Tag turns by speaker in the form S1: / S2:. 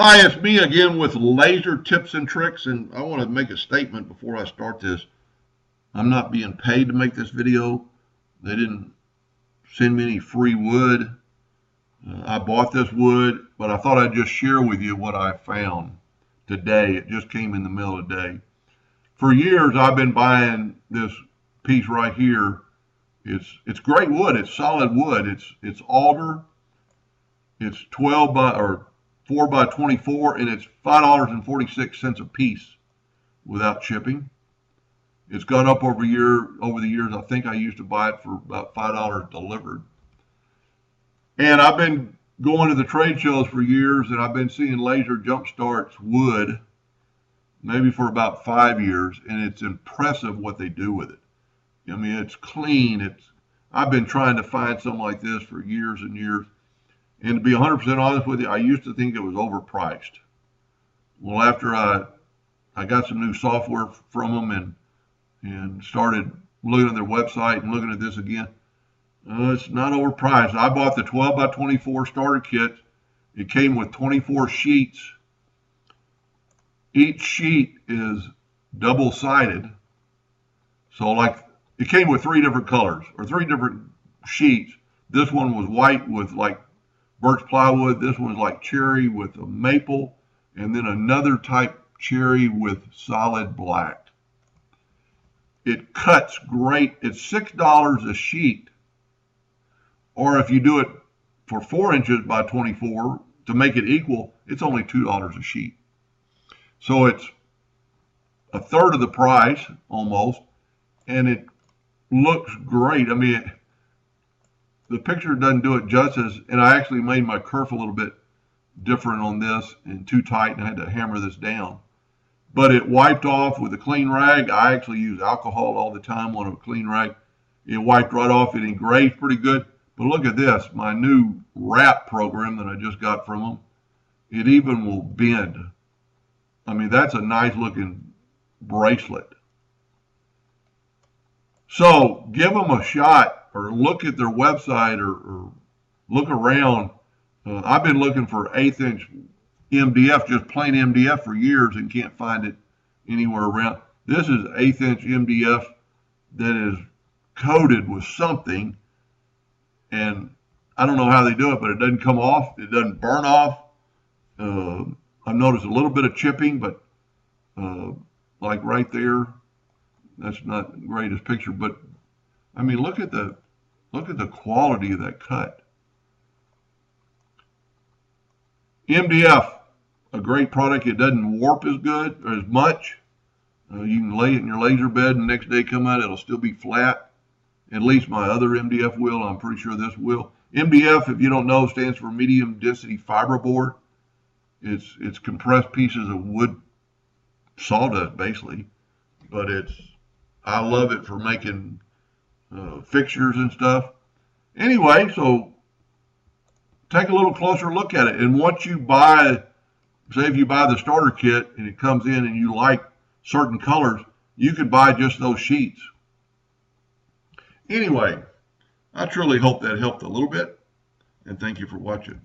S1: Hi, it's me again with laser tips and tricks, and I want to make a statement before I start this. I'm not being paid to make this video. They didn't send me any free wood. I bought this wood, but I thought I'd just share with you what I found today. It just came in the mail today. For years, I've been buying this piece right here. It's great wood. It's solid wood. It's alder. It's 12 by or 4 by 24, and it's $5.46 a piece without shipping. It's gone up over the years. I think I used to buy it for about $5 delivered. And I've been going to the trade shows for years, and I've been seeing Laser Jumpstart's wood maybe for about 5 years, and it's impressive what they do with it. I mean, it's clean. I've been trying to find something like this for years and years. And to be 100% honest with you, I used to think it was overpriced. Well, after I got some new software from them and started looking at their website and looking at this again, it's not overpriced. I bought the 12 by 24 starter kit. It came with 24 sheets. Each sheet is double-sided. So like it came with 3 different colors or 3 different sheets. This one was white with like birch plywood. This one's like cherry with a maple, and then another type cherry with solid black. It cuts great. It's $6 a sheet. Or if you do it for 4 inches by 24 to make it equal, it's only $2 a sheet. So it's a third of the price almost, and it looks great. I mean, the picture doesn't do it justice, and I actually made my kerf a little bit different on this and too tight, and I had to hammer this down. But it wiped off with a clean rag. I actually use alcohol all the time on a clean rag. It wiped right off. It engraved pretty good. But look at this, my new wrap program that I just got from them. It even will bend. I mean, that's a nice looking bracelet. So give them a shot, or look at their website, or look around. I've been looking for 1/8 inch MDF, just plain MDF, for years and can't find it anywhere around. This is 1/8 inch MDF that is coated with something, and I don't know how they do it, but it doesn't come off. It doesn't burn off. I've noticed a little bit of chipping, but like right there, that's not the greatest picture, but I mean, look at the quality of that cut. MDF, a great product. It doesn't warp as good or as much. You can lay it in your laser bed and the next day come out, it'll still be flat. At least my other MDF will. I'm pretty sure this will. MDF, if you don't know, stands for medium density fiberboard. It's compressed pieces of wood sawdust basically, but I love it for making fixtures and stuff. Anyway, so take a little closer look at it. And once you buy, say if you buy the starter kit and it comes in and you like certain colors, you could buy just those sheets. Anyway, I truly hope that helped a little bit, and thank you for watching.